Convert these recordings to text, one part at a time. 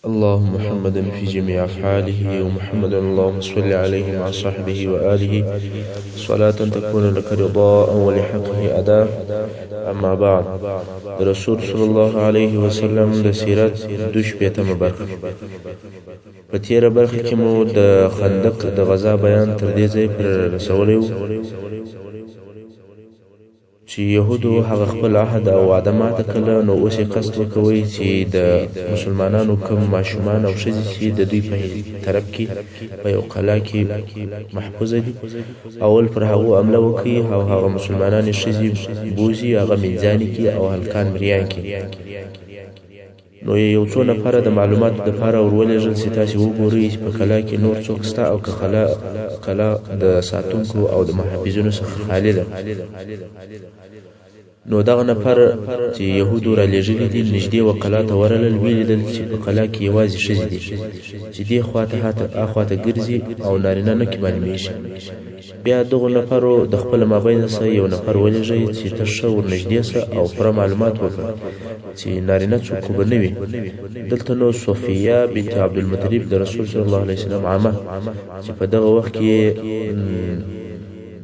اللهم محمدا في جميع أفعاله ومحمدا اللهم صل عليه مع صحبه وآله صلاة تكون لك رضاء ولحقه أداء. أما بعد، رسول صلى الله عليه وسلم د سیرت 2 برخه. په تیره برخه کې مو د خندق د غزا بیان تر دې ځای پر رسولی و چې يهودو هغه خپل عهد او وعده ماته کړه، نو اوس یې قصد وکوي چې د مسلمانانو کوم ماشومان او ښځې چې د دوی په طرف کې په یو قلعه کې محفوظه دي، اول پر هغو حمله وکړي او هغه مسلمانانې ښځې بوځي، هغه مینځانې کړي او هلکان مریان کړي. نو یو څو نفره د معلوماتو دپاره ورولېږل چې تاسې وګورئ چې په قلعه کې نور څوک شته او که قلعه د ساتونکو او د محافظینو څخه خالي ده. نو دغه نفر چې یهودو را لېږلي دي نږدې و قلعه ته ورغلل، ویې لیدل چې په قلعه کې یوازې ښځې دي چې دې خواته اخواته ګرځي او نارینه نه کې معلومېږي. بیا دغو نفرو د خپل مابین څخه یو نفر ولېږئ چې ته ښه ورنږدې شه او پوره معلومات وکړه چې نارینه څوک به نه وي. دلته نو صفیه بنت عبدالمطلب د رسول صلی الله علیه وسلم عامه چې په دغه وخت کې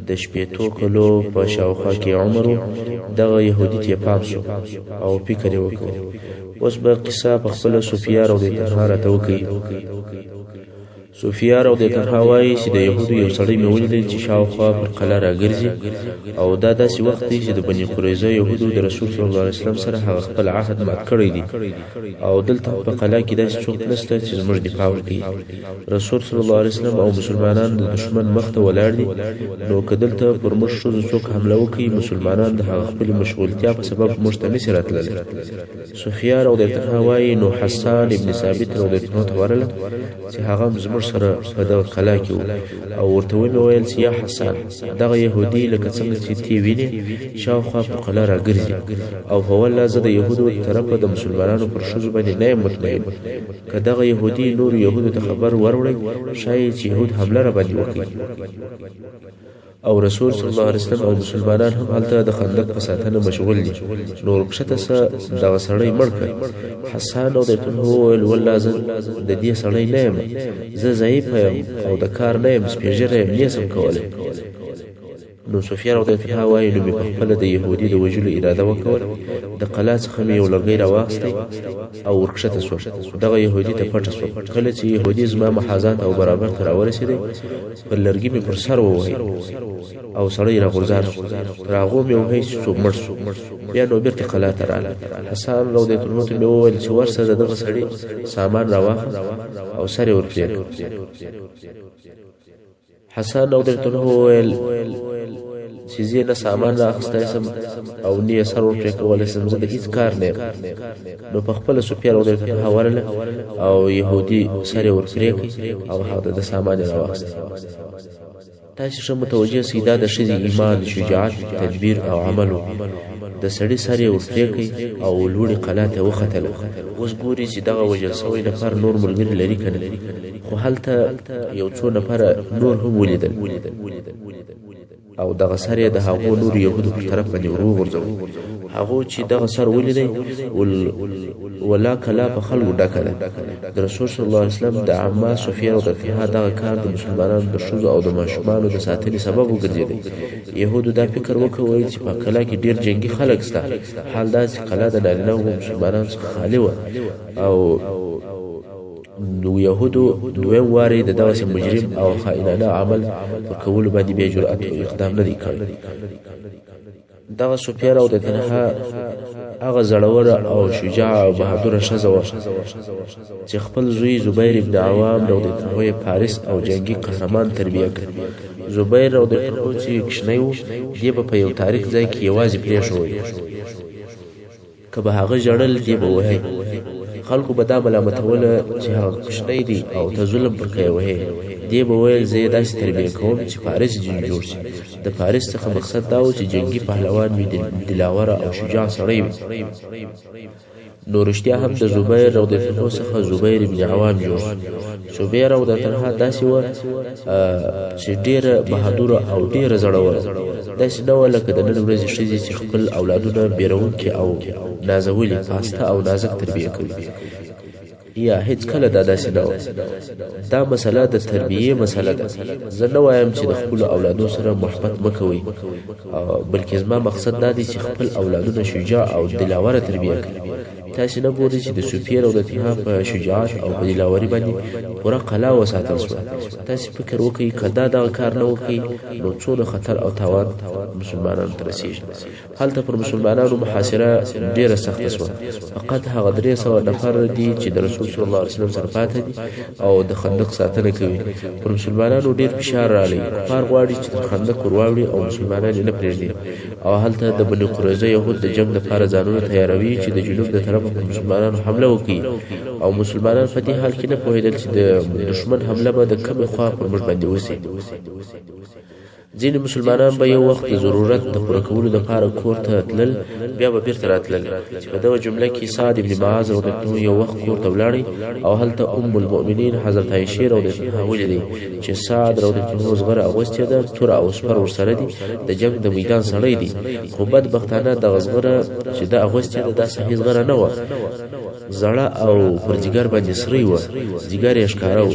د 8 کلو په شاوخوا کې عمر و، دغه یهودي ته پام شو او فکر یې وکړ. اوس به قصه په خپله صفیه رضی الله عنها راته وکړي. صفیه رضی الله عنها وایي چې د یهودو یو سړی مې ولیدل چې شاوخوا پر قلعه راګرځي، او دا داسې وخت دی چې د بني قریظه یهودو د رسول صلی الله علیه وسلم سره هغه خپل عهد مات کړی دی، او دلته په قلعه کې داسې څوک نشته چې زموږ دفاع وکړي. رسول صلی الله علیه وسلم او مسلمانان د دشمن مخ ته ولاړ دي، نو که دلته پر موږ ښځو څوک حمله وکړي، مسلمانان د هغه خپلې مشغولتیا په سبب موږ ته نشي راتللی. صفیه رضی الله عنها وایي نو حسان ابن ثابت رضی الله عنه ته ورغله چې هغه زموږ سره په دغه قلعه کې و، او ورته ومې ویل چې یا حسان، دغه یهودي لکه څنګه چې تی وینې شاوخوا په قلعه راګرځي، او په والله زه د یهودو طرفه د مسلمانانو پر ښځو باندې نه یم مطمئن. که دغه یهودي نورو یهودو ته خبر وروړی، ښایي چې یهود حمله را باندې وکړي. او رسول صلی الله علیه وسلم او مسلمانان هم هلته د خندق په ساتنه مشغول دي. نو ورکښته سه دغه سړی مړ کړ. حسان رضی الله عنه وویل والله زه د دې سړی نه یم، زه ضعیفه یم او د کار نه یم، سپېژره یم، نشم کولی. نو صفیه رضی الله عنها وایي نو مې په خپله د یهودي د وژلو اراده وکړه، د قلعه څخه مې یو لرګی راواخیستی او ورکښته شوم، دغه یهودي ته پټه شوم. کله چې یهودي زما محاذات او برابر ته راورسېدی، پر لرګي مې پر سر ووهی او سړی راغورځار شو، تر هغو مې وهی چې څوک مړ شو. بیا نو بېرته قلعه ته راغله. حسان رضی الله عنه ته مې وویل چې ورشه د دغه سړي سامان راواخله او سر یې ورپرېږده. حسان رضی الله عنه وویل چې زه نه سامان رااخیستی سم او نه یې سر ورپرې کولی سم، زه د هېڅ کار نه یم. نو په خپله صفیه رضی الله عنها ورغله او یهودي سر یې ورپرې کړ او هغه د سامان یې راواخیستی. تاسې ښه متوجه سئ دا د ښځې ایمان، شجاعت، تدبیر او عمل و. د سړي سر یې ورپرې کړ او لوړې قلعه ته وختله. اوس ګوري چې دغه وژل سوی نفر نور ملګري لري که نه، خو هلته یو څو نفره نور هم ولیدل، او دغه سر یې د هغو نورو یهودو پر طرف باندې وروغورځوه. هغو چې دغه سر ولیدی، ولا کلا په خلکو ډکه ده. د رسول صلی الله علیه وسلم د عامه صفیه رضی الله عنها دغه کار د مسلمانانو د ښځو او د ماشومانو د ساتنې سبب وګرځېدی. یهودو دا فکر وکوی چې په قلعه کې ډېر جنګي خلک شته، حال دا چې قلعه د نارینه و مسلمانانو څخه خالي وه، او نو یهودو دویم وارې د دغسې مجرم او خائنانه عمل په کولو باندې بیا جرأت او اقدام نه دی کړی. دغه صفیه رضی الله عنها هغه زړوره او شجاع او بهادره ښځه وه چې خپل زوی زبیر ابن عوام رضی الله عنه یې فارس او جنګي قهرمان تربیه کړ. زبیر رضی الله عنه چې کوچنی و، دې به په یو تاریک ځای کې یوازې پرېښوی، که به هغه ژړل دې به وهی. خلکو به دا ملامتوله چې هغه کوچنی دی او ته ظلم پر کوې وهې. دې به ویل زه یې داسې تربیه کوم چې فارس جوړ شي. د فارس څخه مقصد دا و چې جنګي پهلوان وي، دلاوره او شجاع سړی وي. نو رښتیا هم د زبیر رضی الله عنه څخه زبیر ابن عوام جوړ شو. زبیر رضی الله عنه داسې وه چې ډېره بهادوره او ډېره زړوره، داسې نه وه لکه د نن ورځې ښځې چې خپل اولادونه بیرونکي او نازولي، پاسته او نازک تربیه کوي. یا هیڅ کله دا داسې نه و. دا مسله د تربیې مسله ده. زه نه وایم چې د خپلو اولادو سره محبت مه کوئ، بلکې زما مقصد دا دی چې خپل اولادونه شجاع او دلاوره تربیه کړي. تاسې نه ګورئ چې د سوفیر او د تیها په شجاعت او په دلاوري باندې پوره قلا وساتل شوه. تاسې فکر وکړئ که دا دغه کار نه وکړئ نو څونه خطر او تاوان مسلمانانو ته رسېږي. هلته پر مسلمانانو محاصره ډېره سخته شوه. فقط هغه 300 نفر دي چې د رسول صلی الله علیه وسلم سره پاتې دي او د خندق ساتنه کوي. پر مسلمانانو ډېر فشار راغلی. کفار غواړي چې د خندق ور واوړي او مسلمانان یې نه پرېږدي. او هلته د بني قریظه یهود د جنګ دپاره ځانونه تیاروي چې د جنوب د طرف مسلمانانو حمله وکړي. او مسلمانان په دې حال کې نه پوهېدل چې د دشمن حمله به د کومې خوا پر موږ باندې وسي. ځینې مسلمانان به یو وخت د ضرورت د پوره کولو دپاره کور ته تلل، بیا به بیرته راتلل. چې په دغه جمله کې سعد بن معاذ رضی الله عنه یو وخت کور ته ولاړی او هلته ام المؤمنین حضرت عایشه رضی الله عنها ولیدی چې سعد رضی الله عنه زغره اغوستې ده، توره او سپر ورسره دي، د جنګ د میدان سړی دی. خو بدبختانه دغه زغره چې ده اغوستې ده دا صحیح زغره نه وه، زړه او پر جګر باندې سری وه، جګر یې ښکاره و.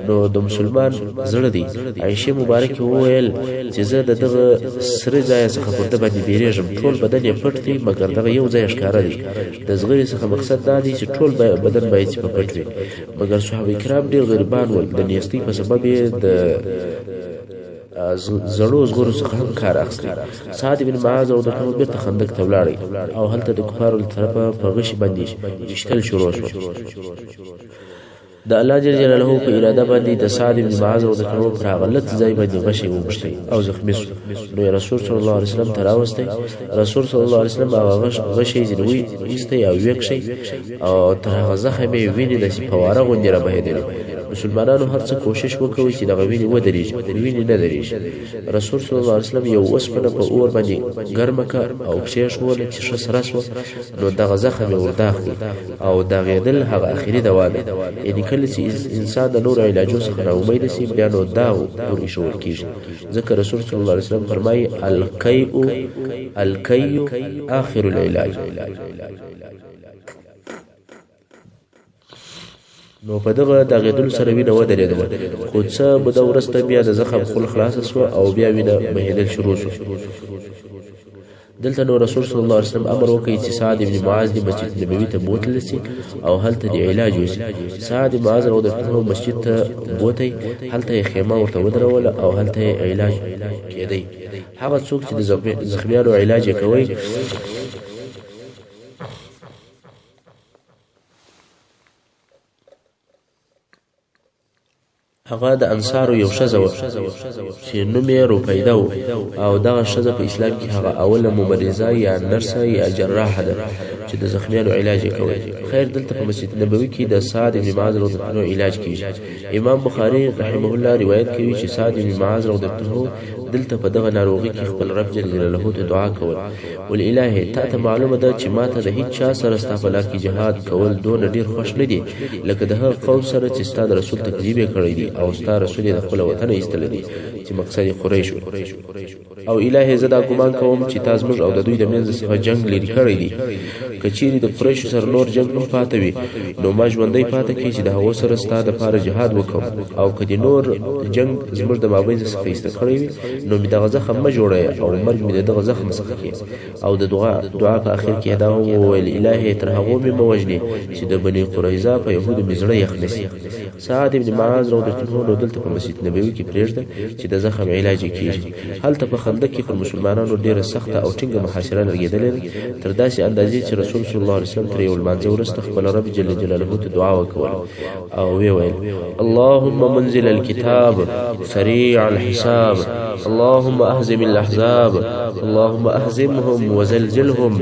نو د مسلمان زړه دی. عایشه مبارکه وویل چې زه د دغه سره ځای څخه پر ده باندې بیریږم، ټول بدن یې پټ دی مګر دغه یو ځای ښکاره دی. د زغرې څخه مقصد دا دی چې ټول بدن باید چې په پټ وي. مګر صحابه کرام ډېر غریبان ول، د نیستۍ په سبب یې د زړو زغرو څخه هم کار اخیستی. سعد بن معاذ او د ټول بیرته خندق ته ولاړی او هلته د کفارو له طرفه په غشي باندې ویشتل شروع شو. د الله جل جلاله په اراده باندې د سعد بن معاذ رضی الله عنه پر غلط ځای باندې غشي وغوښتي او زخمی شو. نو رسول صلی الله علیه وسلم ته راوستی. رسول صلی الله علیه وسلم هغه غشي ځنوي ایستی او وکشي او تر هغه زخم یې ویني داسې فواره غوندې را بهېدلې. مسلمانانو هر څه کوشش وکوي چې دغه وینې ودرېږي، وینې نه درېږي. رسول صلی الله علیه وسلم یو اوسپنه په اور باندې ګرمه کړه او کېښووله چې ښه سره شوه. نو دغه زخم یې ورداغ کړي او داغېدل هغه اخري دوا ده. یعنې کله چې انسان د نورو علاجو څخه ناامیده شي بیا نو داغ ور ایښول کېږي. ځکه رسول صلی الله علیه وسلم فرمایي الکیء آخر العلاج. نو په دغه داغېدلو سره وینه ودرېدله، خو څه موده وروسته بیا د زخم خوله خلاصه شوه او بیا وینه بهېدل شروع شو. دلته نو رسول صلی الله علیه وسلم امر وکړي چې سعد بن معاذ د مسجد نبوي ته بوتلل شي او هلته د علاج وشي. سعد بن معاذ رضی الله عنه مسجد ته بوتی، هلته یې خیمه ورته ودروله او هلته یې علاج کېدی. هغه څوک چې د زخمیانو علاج یې کوي هغه د انصارو یو ښځه وه چې نوم یې روپیده و او دغه ښځه په اسلام کې هغه اوله مبرزه یا نرسه یا جراحه ده چې د زخمیانو علاج یې کوي. خیر دلته په مسجد نبوي کې د سعد بن معاذ رضی الله عنه علاج کیږي. امام بخاري رحمه الله روایت کوي چې سعد بن معاذ رضی الله عنه دلته په دغه ناروغي کې خپل رب جل جلاله ته دعا کول. ولله تا ته معلومه ده چې ما ته د هیڅ چا سره ستا په لار کې جهاد کول دون ډیر خوښ نه دي لکه د هغه قوم سره چې ستا د رسول تکذیب یې کړی دی او ستا رسول یې د خپل وطن ایستلی دی چې مقصد یې قریش و. او الهي زه دا ګمان کوم چې تا زموږ او د دوی د منځ څخه جنګ لرې کړی دی. که چیرې د قریشو سره نور جنګ هم پاته وي نو ما ژوندی پاته کړي چې د هغو سره ستا دپاره جهاد وکړم، او که د نور جنګ زموږ د مابین څخه ایسته کړی وي نو مې دغه زخم مه جوړوې او مرګ مې د دغه زخم څخه کړي. او د دعا په اخر کې دا وویل الهي تر هغو مې مه وژنې چې د بني قریظه په یهودو مې زړه یخ نسي. سعد بن معاذ رضی الله عنه دلته په مسجد نبوي کې پرېږده چې د زخم علاج یې کېږي. هلته په خندق کې پر مسلمانانو ډېره سخته او ټینګه محاصره لګېدلې ده تر داسې اندازې چې رسول صلی الله علیه وسلم تر یو لمانځه وروسته خپل رب جل جلاله ته دعا وکوله او ویې ویل اللهم منزل الكتاب سريع الحساب اللهم اهزم الاحزاب اللهم اهزمهم وزلزلهم.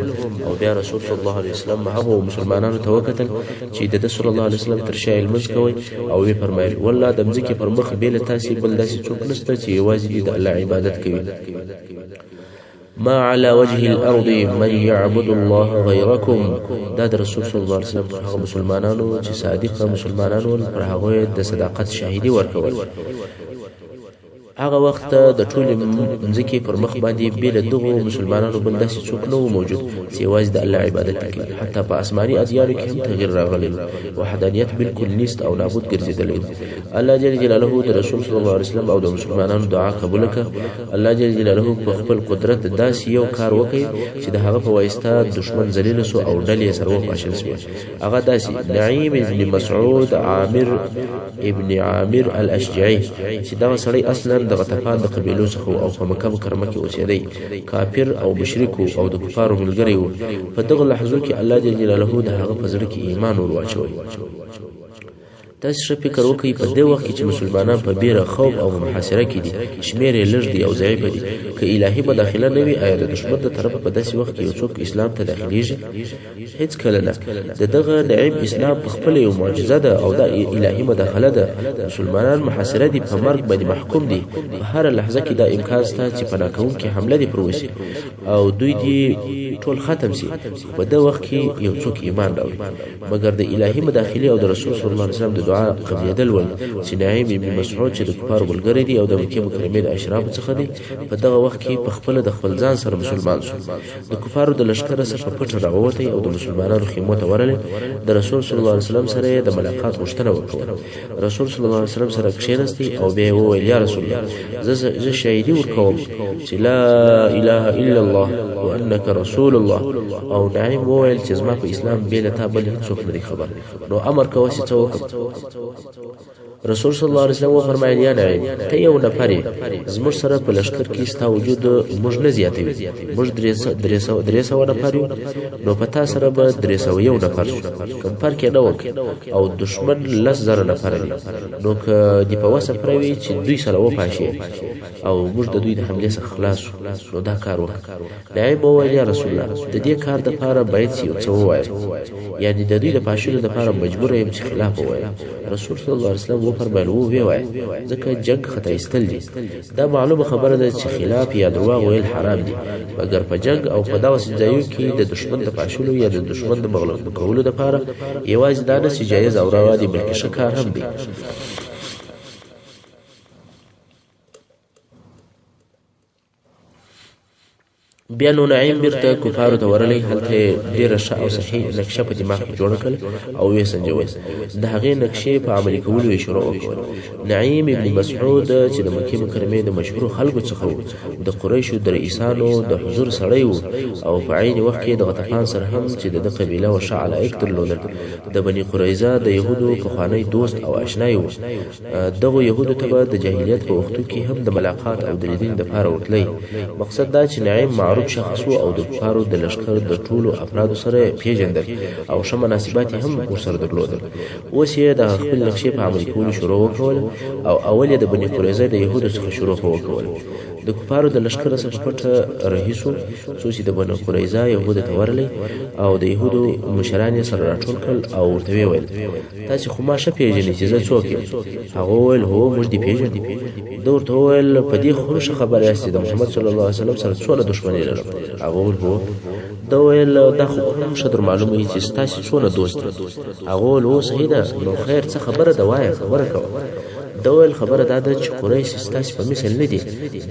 او بیا رسول صلی الله علیه وسلم هغو مسلمانانو ته وکتل چې د صلی الله علیه وسلم تر شا لمونځ کوي او وی فرمایل والله د مځکې پر مخ بې له تاسې بل داسې څوک نشته چې یوازې د الله عبادت کوي. ما على وجه الارض من يعبد الله غيركم. دا د رسول صلی الله علیه وسلم هغه مسلمانانو چې صادق مسلمانانو پر هغه د صداقت شاهدي ورکول. هغه وخت د ټولې ځمکې پر مخ باندې بې له دغو مسلمانانو بل داسې څوک نه و موجود چې یوازې د الله عبادت وکړي. حتی په آسماني ادیانو کې هم تغیر راغلی و وحدانیت بالکل نیست او نابود ګرځېدلی و. الله جل جلاله د رسول صلی الله علیه وسلم او د مسلمانانو دعا قبول کړه. الله جل جلاله په خپل قدرت داسې یو کار وکړي چې د هغه په واسطه دشمن ذلیل سو او ډلې سره وپاشل شوې. هغه داسې نعیم ابن مسعود عامر ابن عامر الاشجعي چې دا سړی اصلا د غطفان د قبیلو څخه او په مکه مکرمه کې اوسېدی، کافر او مشرک او د کفارو ملګری و. په دغه لحظو کې الله جل جلاله د هغه په زړه کې ایمان ور واچوي. تاسو ښه فکر وکړئ په دې وخت کې چې مسلمانان په بیره خوف او محاصره کې دي، شمېر یې لږ دی او ضعیفه دي. که الهي مداخله نه وي آیا د دښمن د طرفه په داسې وخت کې یو څوک اسلام ته داخلیږي؟ هیڅ کله نه. د دغه نعیم اسلام په خپله یو معجزه ده او دا الهي مداخله ده. مسلمانان محاصره دي، په مرګ باندې محکوم دي. په هره لحظه کې دا امکان شته چې پناه کوونکي حمله دې پر وشي او دوی دې ټول ختم شي. په دې وخت کې یو څوک ایمان راوړي، مګر د الهي مداخلې او د رسول صلی الله علیه وسلم د دعا قبلېدل ول چې نعیم ابن مسعود چې د کفارو ملګری دی او د مکې مکرمې د اشرافو څخه دی، په دغه وخت کې په خپله د خپل ځان سره مسلمان شو. د کفارو د لښکره څخه پټه راووتی او د مسلمانانو خیمو ته ورغلی. د رسول صلی الله علیه وسلم سره یې د ملاقات غوښتنه وکړه. رسول صلی الله علیه وسلم سره کښېنستی او بیا یې وویل یا رسول الله، زه شاهدي ورکوم چې لا اله الا الله وانک رسول الله. او نعیم وویل چې زما په اسلام بې له تا بل هېڅوک نه دی خبر، نو امر کوه چې څه وکړم. رسول صلی الله علیه وسلم وفرمایل یا نعیم، ته یو نفر یې، زموږ سره په لښکر کې ستا وجود موږ نه زیاتوي. موږ 300 نفر یو، نو په تا سره به 301 نفر شو. کم فرق یې نه وکړ او دښمن 10,000 نفر دی، نو که دې په وسه پروي چې دوی سره وپاشي او موږ د دوی د حملې څخه خلاص شو، نو دا کار وکړه. نعیم وویل یا رسول الله، د دې کار دپاره باید چې یو څه ووایم، یعنی د دوی د پاشلو دپاره مجبوره یم چې خلاف ووایم. رسول صلی الله علیه وسلم وفرمایل وویې وایه، ځکه جنګ خطا ایستل دي. دا معلومه خبره ده چې خلاف یا درواغ ویل حرام دي، مګر په جنګ او په داسې ځایو کې د دښمن د پاشلو یا د دښمن د مغلوب کولو دپاره یوازې دا نه چې جایز او روا دي، بلکې ښه کار هم دی. بیا نو نعیم بیرته کفارو ته ورغلی. هلته ډېره ښه او صحیح نقشه په دماغ کې جوړه کړل او ویې سنجول. د هغې نقشې په عملي کولو یې شروع وکړه. نعیم ابن مسعود چې د مکې مکرمې د مشهورو خلکو څخه و، د قریشو د رئیسانو د حضور سړی و او په عین وخت کې د غطفان سره هم چې د ده قبیله و ښه علایق درلودل. د بني قریظه د یهودو پخوانی دوست او اشنای و. دغو یهودو ته به د جاهلیت په وختو کې هم د ملاقات او د لیدنې دپاره ورتلی. مقصد دا چې نعیم معروف شخص و او د کفارو د لښکر د ټولو افرادو سره پیژندل او ښه مناسبات هم ورسره درلودل. اوس یې د خپل نقشې په عملي کولو شروع وکول او اول یې د بني قریظه د یهودو څخه شروع وکول. د کفارو د لښکر څخه پټه رهي سو، څو چې د بني قریظه یهودو ته ورغلی او د یهودو مشران یې سره راټول کړل او ورته ویې ویل تاسې خو ما ښه پیژنئ چې زه څوک یم؟ هغه وویل هو موږ دې پیژنو. ده ورته وویل په دې خو ښه خبر یاست چې د محمد صلی الله علیه وسلم سره څونه دښمني لرم؟ هغه وویل هو. ده وویل دا خو هم ښه در معلومه وي چې ستاسې څونه دوست دي. هغه وویل هو صحیح ده، نو خیر څه خبره ده وایه، خبره کوه. ده ویل خبره دا ده چې قریش ستاسې په مثل نه دي.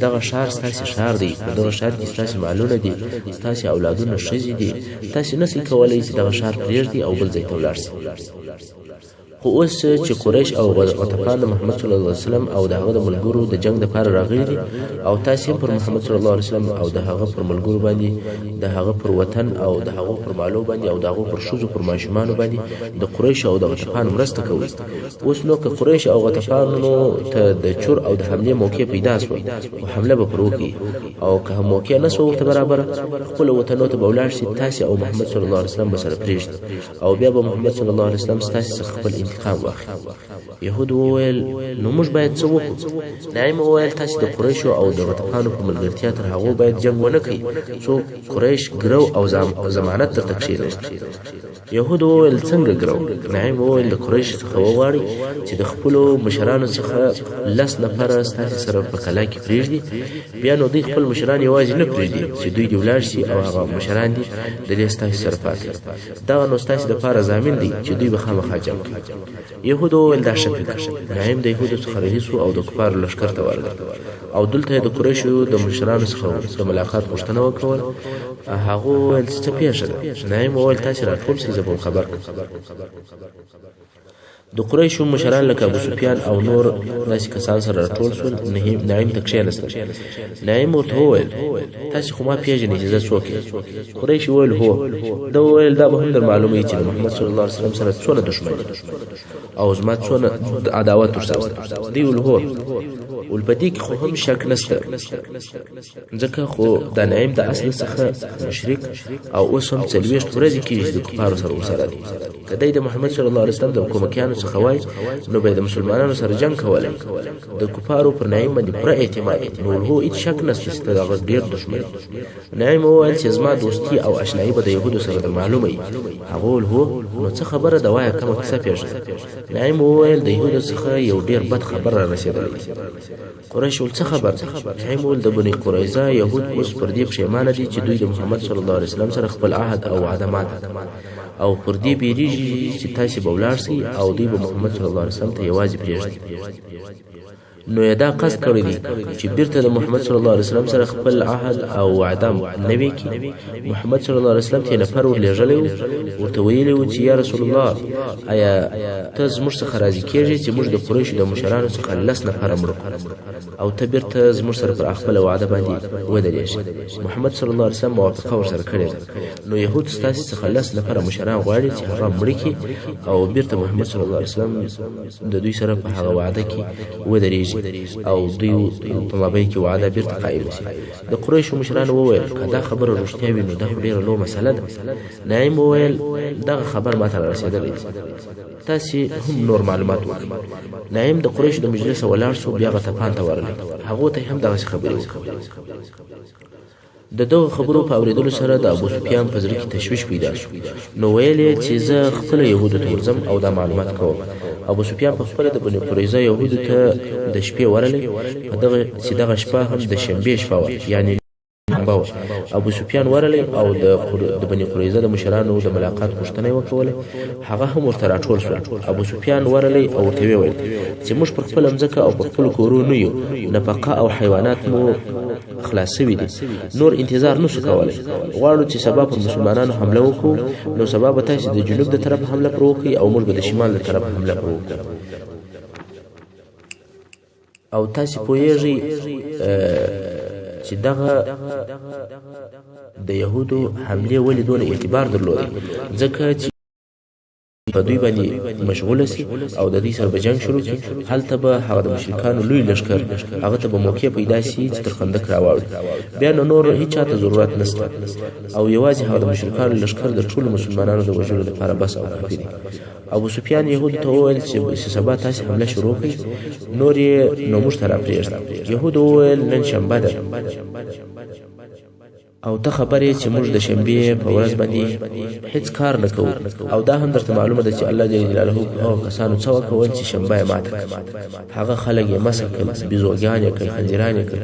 دغه ښار ستاسې ښار دی، په دغه ښار کې ستاسې مالونه دي، ستاسې اولادونه ښځې دي. تاسې نسئ کولی چې دغه ښار پرېږدئ او بل ځای ته ولاړ شئ. خو اوس چې قریش او غطفان د محمد صلی الله علیه وسلم او د هغه د ملګرو د جنگ دپاره راغلي دي او تاسې هم پر محمد صلی الله علیه وسلم او د هغه پر ملګرو باندې، د هغه پر وطن او د هغو پر مالو باندې او د هغو پر ښځو پر ماشومانو باندې د قریش او د غطفان مرسته کوي. اوس نو که قریش او غطفانو ته د چور او د حملې موقع پیدا شوه، خو حمله به پر وکړي، او که هم موقع نه شوه ورته برابره، خپلو وطنو ته به ولاړ شي. تاسې او محمد صلی الله علیه وسلم به سره پرېږدي او بیا به محمد صلی الله علیه وسلم ستاسې څخه خپل انتقام واخلي. یهود وویل نو موږ باید څه وکړو؟ نعیم وویل تاسې د قریشو او د غطفانو په ملګرتیا تر هغو باید جنګ ونه کړئ څو قریش ګرو او ضمانت درته کښېنوي. یهود وویل څنګه ګرو؟ نعیم وویل د قریش څخه وغواړئ چې د خپلو مشرانو څخه 10 نفره ستاسې سره په کلا کې پرېږدي. بیا نو دوی خپل مشران یوازې نه پرېږدي چې دوی دې ولاړ شي او هغه مشران دي د دې ستاسې سره پاتې. دغه نو ستاسې دپاره ضامن دی چې دوی به خامخا جنګ کوي. يهودو وویل دا ښه فکر. نعیم د یهودو څخه رهي سو او د کفارو لښکر ته ورغی او دلته یې د قریشو د مشرانو څخه د ملاقات غوښتنه وکول. هغه وویل چې څه پېښه ده. نعیم وویل تاسې راټول شئ زه به خبر کړم. د قریشو مشران لکه ابو سفیان او نور داسې کسان سره راټول سول. نعیم ته کښېنستل. نعیم ورته وویل تاسې خو ما پېژنئ چې زه څوک یم. قریش وویل هو. ده وویل دا به هم در معلومه وي چې د محمد صلی الله علیه وسلم سره څونه دښمني او زما څونه عداوت ورسره شته. دوی ویل هو. ول په دې کې خو هم شک نشته ځکه خو د نعیم د اصل څخه مشرک او اوس هم 40 ورځې کېږي چې د کفارو سره ورسره دی. که دی د محمد صلی الله علیه وسلم د کومکیانو څخه وای نو به د مسلمانانو سره جنګ کولی. د کفارو پر نعیم باندې پوره اعتماد نو هو هیڅ شک نشته چې دغه ډېر دښمن. نعیم وویل چې زما دوستي او اشنایي به د یهودو سره در معلومه وي. هغه وویل هو. نو څه خبره ده وایه کومه کیسه پېښه ده. نعیم وویل د یهودو څخه یو ډېر بد خبر را رسېدلی. قریش ول څه خبر ده. نعیم وویل د بني قریظه یهود اوس پر دې پښیمانه دي چې دوی د محمد صلی الله علیه وسلم سره خپل عهد او وعده ماته او پر دې بیریږي چې تاسې به ولاړ شئ او دوی به محمد صلی الله علیه وسلم ته یوازې پرېږدي. نو یې دا قصد کړی دی چې بیرته د محمد صلی الله علیه وسلم سره خپل عهد او وعده نوی کړي. محمد صلی الله علیه وسلم ته نفر ورلېږلی و ورته ویلي و چې یا رسول الله آیا ته زموږ څخه راضي کېږې چې موږ د قریشو د مشرانو څخه 10 نفره مړه او ته بیرته زموږ سره پر خپله وعده باندې ودرېږې. محمد صلی الله علیه وسلم موافقه ورسره کړې ده. نو یهود ستاسې څخه 10 نفره مشران غواړي چې هغه مړه کړي او بیرته محمد صلی الله علیه وسلم د دوی سره په هغه وعده کې ودرېږي او دوی په مابین کې وعده بیرته قایل شي. د قریشو مشرانو وویل که دا خبره رښتیا وي نو دا خو ډېره لویه مسله ده. نعیم وویل دغه خبر ما ته رارسېدلی تاسې هم نور معلومات وکړئ. نعیم د قریشو د مجلسه ولاړ سو. بیا غطفان ته ورغی. هغو ته هم دغسې خبرې وکړې. د دغه خبرو په اورېدلو سره د ابو سفیان په زړه کې تشویش پیدا شو. نو ویل یې چې زه خپله یهودو ته ورځم او دا معلومات کوم. ابو سفیان په خپله د بني قریظه یهودو ته د شپې ورغلی چې دغه شپه هم د شنبې شپه وه یعنې ابو سفیان ورغلی او د بني قریظه د مشرانو د ملاقات غوښتنه یې وکوله. هغه هم ورته راټول شول. ابو سفیان ورغلی او ورته ویل چې موږ پر خپله مځکه او پر خپلو کورونو یو نفقه او حیوانات مو خلاص شوي دي. نور انتظار نشو کولی. غواړو چې سبا پر مسلمانانو حمله وکړو. نو سبا به تاسې د جنوب د طرف حمله پر وکړئ او موږ به د شمال د طرف حمله پر وکړو. او تاسې پوهیږئ چې دغه د یهودو حملې ولې دونه اعتبار درلودی ځکه چې په دوی باندې مشغوله سي او د دوی سره به جنګ شروع کړي. هلته به هغه د مشرکانو لوی لښکر هغه ته به موقع پیدا سي چې تر خندق راواړي. بیا نو نور هیڅ چاته ضرورت نشته او یوازې هغه د مشرکانو لښکر د ټولو مسلمانانو د وژلو لپاره بس او کافي دی. ابو سفیان یهودو ته وویل چې سبا تاسې حمله شروع کړئ نور یې نو موږ ته راپرېږدئ. یهودو وویل نن شنبه ده او ته خبر یې چې موږ د شنبې په ورځ باندې هیڅ کار نه کوو او دا هم درته معلومه ده چې الله جل جلاله هغه کسانو څه وکول چې شنبه یې ماته هغه خلک یې مسح کړل بیزوګان یې کړل خنجران یې کړل.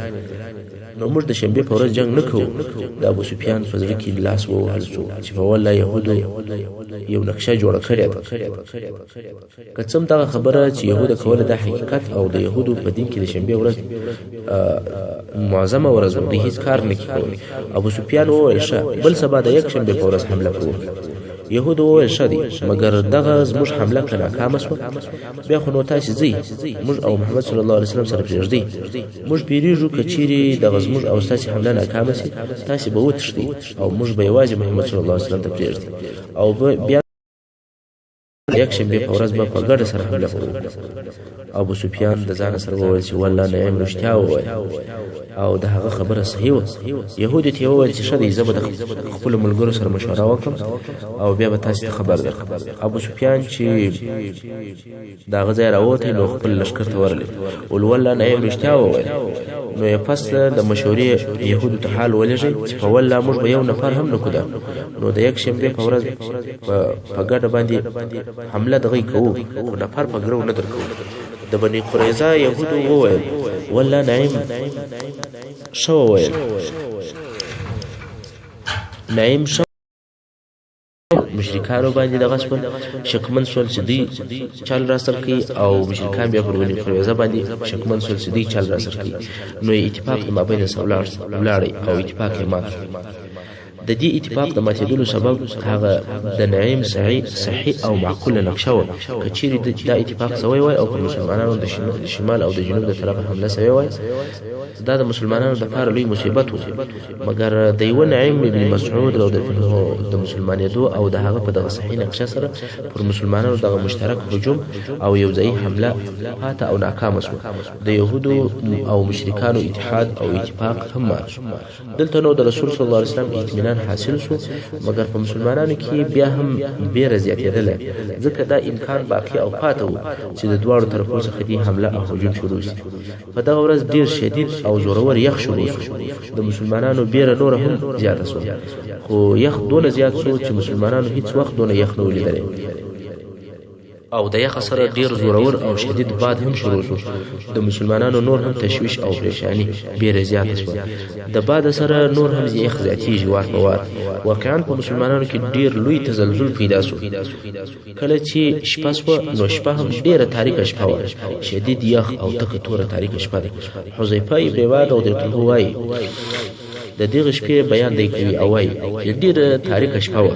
نو موږ د شنبې په ورځ جنګ نه کوو. د ابو سفیان په زړه کې لاس ووهل شو چې په والله یهودو یو نقشه جوړه کړې ده. که څه هم دغه خبره چې یهوده کوله دا حقیقت او د یهودو په دین کې د شنبې ورځ معظمه ورځ دوی هیڅ کار نه کوي. ابو سفیان وویل ښه بل سبا د یک شنبې په ورځ حمله کوو. یهودو وویل ښه دی مګر دغه زموږ حمله که ناکامه شوه بیا خو نو تاسې ځئ موږ او محمد صلی الله علیه وسلم سره پرېږدئ. موږ بیریږو که چیرې دغه زموږ او ستاسې حمله ناکامه سي تاسې به وتښتئ او موږ به یوازې محمد صلی الله علیه وسلم ته پرېږدئ او بیا یک شنبې په ورځ به په ګډه سره حمله وکړو. ابو سفیان د ځان سره وویل چې والله نعیم رښتیا وویل او د هغه خبره صحیح وه. یهودو ته یې وویل چې ښه دی زه به د خپلو ملګرو سره مشوره وکړم او بیا به تاسې ته خبر درکړم. ابو سفیان چې د هغه ځای راووتی نو خپل لښکر ته ورغلی. ول والله نعیم رښتیا وویل. نو یې پس د مشورې یهودو ته حال ولېږئ چې په والله موږ به یو نفر هم نه کړو. نو د یک شنبې په ورځ په ګډه باندې حمله دغی کوو خو نفر په ګرو نه درکوو. د بني قریظه یهودو وویل والله نعیم ښه وویل. نعیم ښه مشرکانو باندې دغه شپه شکمن شول چې دوی چل را سر کوي او مشرکان بیا پر بني قريظه باندې شکمن شول چې دوی چل را سر کوي نو اتفاق د مابین ولاړ او اتفاق یې مات د دې اتفاق د ماتېدلو سبب هغه د نعیم صحیح او معقوله نقشه و کچېرې دا اتفاق سوی وای او پر مسلمانانو د شمال او د جنوب د طرفه حمله سوی وای دا د مسلمانانو لپاره لوی مصیبت و مګر د یو نعیم ابن مسعود رضی الله عنه د مسلمانېدو او د هغه په دغه صحیح نقشه سره پر مسلمانانو دغه مشترک هجوم او یو ځای حمله پاته او ناکامه شو د يهودو او مشرکانو اتحاد او اتفاق هم مات شو دلته نو د رسول صلی الله علیه وسلم اطمینان حاصل شو مګر په مسلمانانو کې بیا هم بیره زیاتېدله ځکه دا امکان باقي او پاته و چې د دواړو طرفونو څخه دې حمله او هجوم شروع شي په دغه ورځ ډیر شدید او زورور یخ شروع شو د مسلمانانو بیره نور هم زیاته شو خو یخ دونه زیات شو چې مسلمانانو هیڅ وخت دونه یخ نه ولیدلی او د یخ سره ډیر زورور او شدید باد هم شروع شو د مسلمانانو نور هم تشویش او پریشانی ډیر زیات شو د باد سره نور هم یخ زیاتیږي وار په وار واقعا په مسلمانانو کې ډیر لوی تزلزل پیدا شو کله چې شپه شو نو شپه هم ډیره تاریکه شپه و شدید یخ او تکه توره تاریکه شپه حذیفه ابن یمان او د توای د دغه شپې بیان دی کوي او وايي ډیر تاریکه شپه و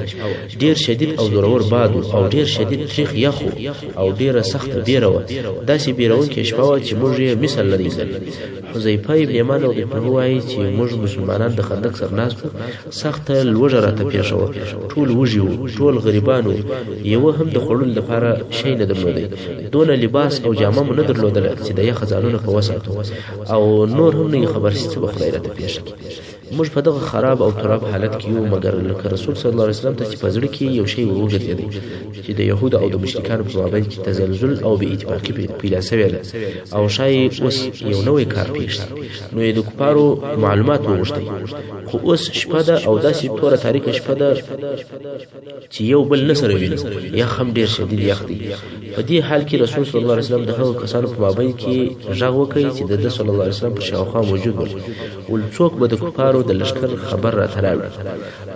ډیر شدید او زورور باد او ډیر شدید تریخ یخ او ډیر سخت بیره و داسې بیرون کې شپه و چې موږ یې مثال لري حذیفه ابن یمان او ابن وايي چې موږ مسلمانان د خندق سر ناستو سخت لوجه راته پیښ و ټول وږي ټول غریبانو یو هم د خړل لپاره شي نه درلودي دون لباس او جامه نه درلودل چې د یخ ځانونه په وساتو او نور هم نه خبر چې به خدای راته پیښ موږ په دغه خراب او تراب حالت کې یو مګر لکه رسول صلی الله علیه وسلم ته چې په زړه کې یو شی وروغځېدی چې د يهود او د مشرکانو په مابین کې تزلزل او بې اتفاقي پیدا شوې ده او شاید اوس یو نوې کار پیښ نو د کفارو معلومات وغوښتي خو اوس شپه ده او داسې توره تاریکه شپه ده چې یو بل نه سره ویني یا هم ډیر شدید یخ دی په دې حال کې رسول صلی الله علیه وسلم د هغو کسانو په مابین کې غږ وکړي چې د صلی الله علیه وسلم په شاوخوا موجود و ول څوک به د کفارو د لشکر خبر را تراوي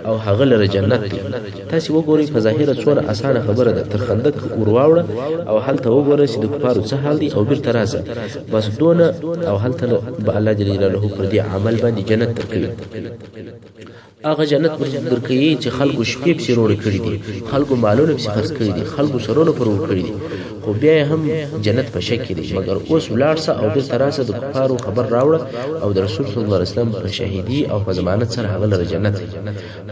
او هغه لره جنت دی تاسو وګورئ په ظاهره څوره اسانه خبره ده تر خندق ورواوړه او هلته وګورئ چې د کفارو څه حال دی او بیرته راځه بس دونه او هلته به الله جل جلاله پر دې عمل باندې جنت درکوي هغه جنت درکوي چې خلکو شپې په سرور کړی دي خلکو مالونه په خرڅ کړی دي خلکو سرونه پر ور کړی دي خو بیا هم جنت په شک دی مګر اوس ولارسه او د تراسه د کفارو خبر راوړه او د رسول صلی الله علیه وسلم په شهیدی او په ضمانت سره هغه لره جنت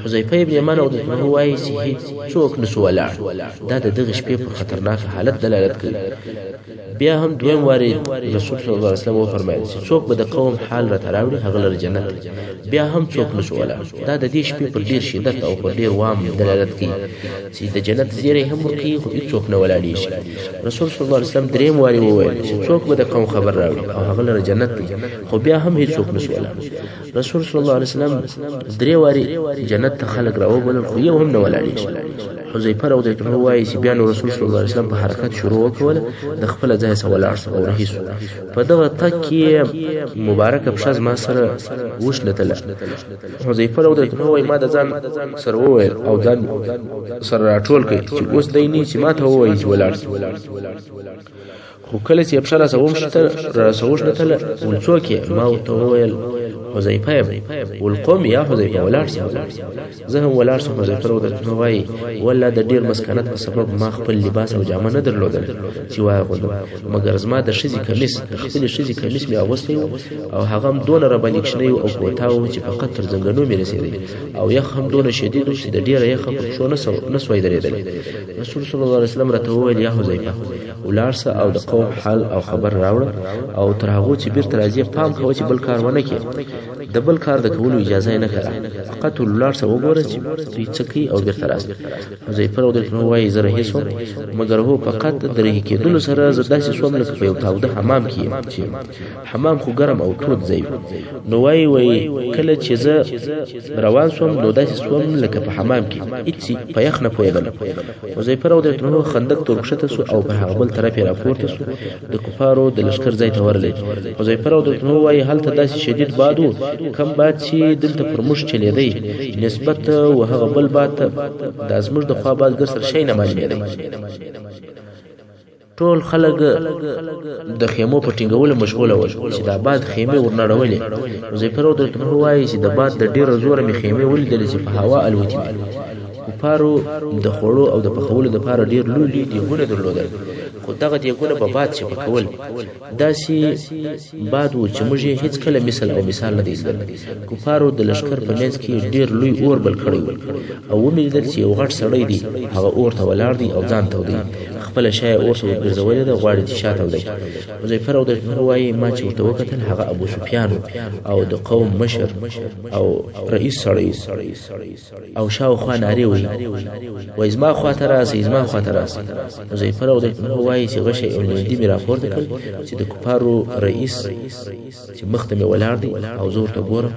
حذیفه ابن یمان او د وايي چې څوک نسو ولاړ دا د دغه شپې په خطرناک حالت دلالت کوي بیا هم دویم واری رسول صلی الله علیه وسلم فرمایي چې څوک به د قوم حال را تراوړي هغه لره جنت بیا هم څوک نسو ولاړ دا د دې شپې پر ډیر شدت او پر ډیر وام دلالت کوي چې د جنت زیری هم ورکی خو هیڅوک نه ولاړی شي رسول صلی الله علیه وسلم دریم واری وویل چې څوک به د قوم خبر راوړي او هغه لره جنت دی خو بیا هم هیڅوک نسو ولاړ رسول صلی الله علیه وسلم درې واری جنت ته خلق راوبل خو یو هم نه ولاړی شي حذیفه رضی الله عنه وايي چې بیا رسول صلی الله علیه وسلم په حرکت شروع وکړه د خپل ځای څخه ولاړ او رهي شو په دغه تک کې مبارک بشاز ما سره وښلتل حذیفه رضی الله عنه وايي ما د ځان سره وویل او ځان سره راټول کړي چې اوس دای نه چې ما ته وایي چې ولاړ خو کله چې ابشار سوم شته رسوش نتل ولڅوک ما ته وویل حذیفه والقوم یا حذیفه ولاړ زه هم ولاړ شم حذیفه ورته وایي ولا د ډیر مسکنت په سبب ما خپل لباس او جامه نه درلودل چې واغوندم مګر زما د شذي کمیس خپل شذي کمیس می اغوستي او هغه هم دون را باندې کښنی او کوتاو چې فقط تر زنګنو می رسیدي او یخ هم دون شدید چې د ډیره یخ په شو نه سوي درېدل رسول صلی الله علیه وسلم راته وویل یا حذیفه ولارسه او د قوم حال او خبر راوړه او تر هغه چې بیرته راځي پام کوي چې بل کار ونه کړي د بل کار د کولو اجازه نه کړه فقط ولارسه وګوره چې دوی څه کوي او بیرته راځي حذیفه رضی الله عنه وايي زه هیڅ مګر هو فقط درې کېدل سره زداسې سوم لکه په یو تاوده حمام کې چې حمام خو ګرم او تود ځای نو وايي کله چې زه روان سوم نو داسې سوم لکه په حمام کې هیڅ په یخ نه پوهېدل حذیفه رضی الله عنه خندق ترکشته سو او په هغه بل طرف راپورته سو د کفارو د لشکر ځای ته ورلې حذیفه رضی الله عنه وايي هلته داسې شدید باد و کم باد چې دلته پر موږ چلیدی نسبت و هغه بل باد ته دا زموږ د خوا باد ګر سره شی نه معلومېدی ټول خلک د خیمو په ټینګولو مشغوله ول چې دا باد خیمې ورنړولې حذیفه رضی الله عنه وایي چې د باد د ډېره زوره مې خیمې ولیدلې چې په هوا الوتې کفارو د خوړو او د پخولو دپاره ډېر لوی دیګونه درلودل خو دغه دیګونه به باد چپکول داسې باد و چې موږ یې هېڅکله مثال نه دی لیدلی کفارو د لښکر په منځ کې ډېر لوی اور بل کړی و او ومې لیدل چې یو غټ سړی دی هغه اور ته ولاړ دی او ځان تودوي خپله شایه اور ته وګرځولې ده غواړي چې شا تودی حذیفه رضی الله عنه وایي ما چې ورته وکتل هغه ابو سفیان او د قوم مشر او رئیس سړی او شاوخوا نارې وایي زما خواته راسئ زما خواته راسئ حذیفه رضی الله عنه وایي چې غشی او لندي مې راپورته کړل چې د کفارو رئیس چې مخ ته مې ولاړ دی او زه ورته ګورم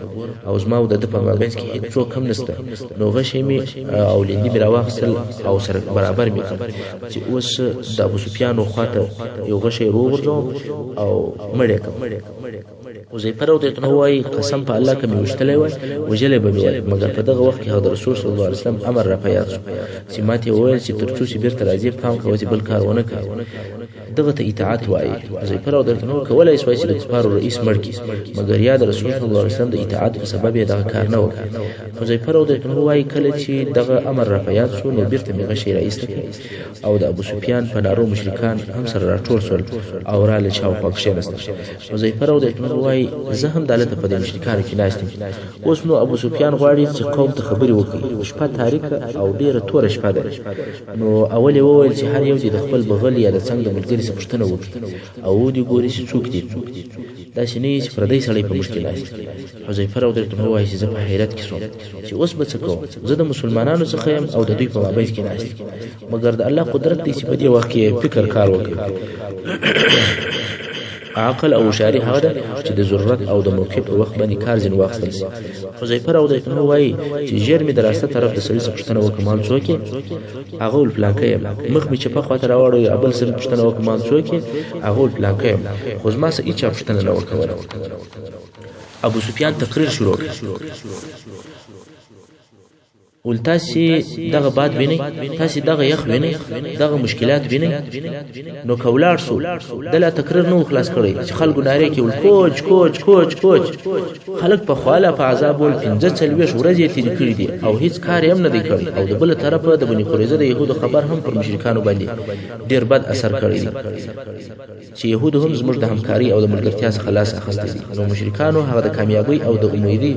او زما او د ده په مابینځ کې هېڅوک هم نشته نو غشی مې او لندي مې راواخیستل او سره برابر مې کړل چې اوس د ابو سفیان خواته یو غشی وغورځوم او مړ یې کړم حذیفه رضی الله عنه وایي قسم په الله که مې ویشتلی وای وژلی به مې وای مګر په دغه وخت کې هغه د رسول صلی الله علیه وسلم امر را په یاد شو چې ما ته یې وویل چې تر څو چې بېرته راځې پام کوه چې بل کار ونه کوې دغه ته اطاعت وایي حذیفه رضی الله عنه کولی شوای چې د کفارو رئیس مړ کړي مګر یا د رسول صلی الله علیه وسلم د اطاعت په سبب یې دغه کار نه وکړ حذیفه رضی الله عنه وایي کله چې دغه امر را په یاد شو نو بېرته مې غشی راایسته کړ او د ابو سفیان په نارو مشرکان هم سره راټول شول او راله شاوخوا کښېنستل حذیفه رضی الله عنه وایي زه هم دلته په دې مشرکانو کې ناست یم اوس نو ابو سفیان غواړي چې قوم ته خبرې وکړي شپه تاریکه او ډېره توره شپه ده نو اول یې وویل چې هر یو دې د خپل بغل یا د څنګ د ملګري څخه پوښتنه وکړي او ودې ګوري چې څوک دي داسې نه چې پردی سړی په موږ کې ناست حذیفه رضی الله عنه وایي چې زه په حیرت کې شوم چې اوس به څه کوم زه د مسلمانانو څخه یم او د دوی په مابینځ کې ناست مګر د الله قدرت دی چې په دې وخت کې فکر کار وکړي عقل او هوښیاري هغه ده چې د ضرورت او د موقع په وخت باندې کار ځینې واخیستل شي حذیفه رضی الله عنه وایي چې ژر مې د راسته طرف د سړي څخه پوښتنه وکړه مال څوک یې هغه وویل پلانکی یم مخ مې چپه خواته راواړوی بل سړي پوښتنه وکړه مال څوک یې هغه وویل پلانکی یم خو زما څه هېچا پوښتنه نه ورکوله ابو سفیان تقریر شروع کړ ول تاسې دغه باد وینئ تاسې دغه یخ وینئ دغه مشکلات وینئ نو که ولاړ سو ده لا تقریر نه و خلاص کړی چې خلکو نارې کې ول کوچ کوچ کوچ کوچ خلک په خواله په عذاب ول 15-40 ورځې یې تېرې کړي دي او هېڅ کار یې هم نه دی کړی او د بله طرفه د بني قریظه د یهودو خبر هم پر مشرکانو باندې ډېر بد اثر کړی دی چې یهودو هم زموږ د همکاري او د ملګرتیا څخه لاس اخیستی دي نو مشرکانو هغه د کامیابۍ او د امیدي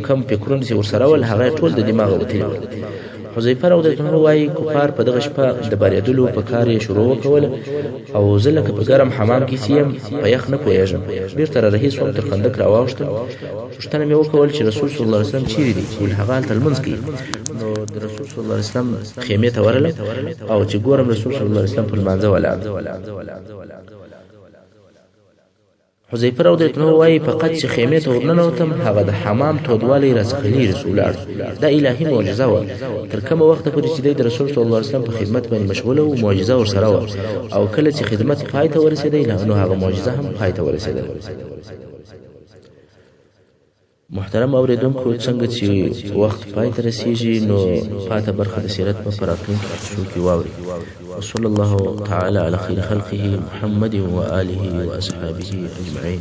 کم فکرونه چې ورسره ول هغه ټول د دماغه حذیفه رضی الله عنه وایي کفار په دغه شپه د بارېدلو په کار یې شروع وکوله او زه لکه په ګرم حمام کې چې یم په یخ نه پوهېږم بېرته را رهي سوم تر خندق راواوښتم پوښتنه مې وکول چې رسول صلی الله علیه وسلم چیرې دی ویل هغه هلته لمونځ کوي نو د رسول صلی الله علیه وسلم خیمې ته ورغلم او چې ګورم رسول صلی الله علیه وسلم په لمانځه ولاړ حذیفه رضی الله عنه وایي فقط چې خیمې ته ورننوتم هغه د حمام تودوالی راڅخه لیرې سو ولاړ دا الهي معجزه وه تر کومه وخته پورې چې دی د رسول صلی الله علیه وسلم په خدمت باندې مشغوله و معجزه ورسره وه او کله چې خدمت پای ته ورسېدی نو هغه معجزه هم پای ته ورسېدله محترم اوریدونکو څنګه چې وخت پای ته رسیږي نو پاته برخه د سیرت په راتلونکي اپیسوډ کې واورئ وصلى الله تعالى على خير خلقه محمد وآله وأصحابه أجمعين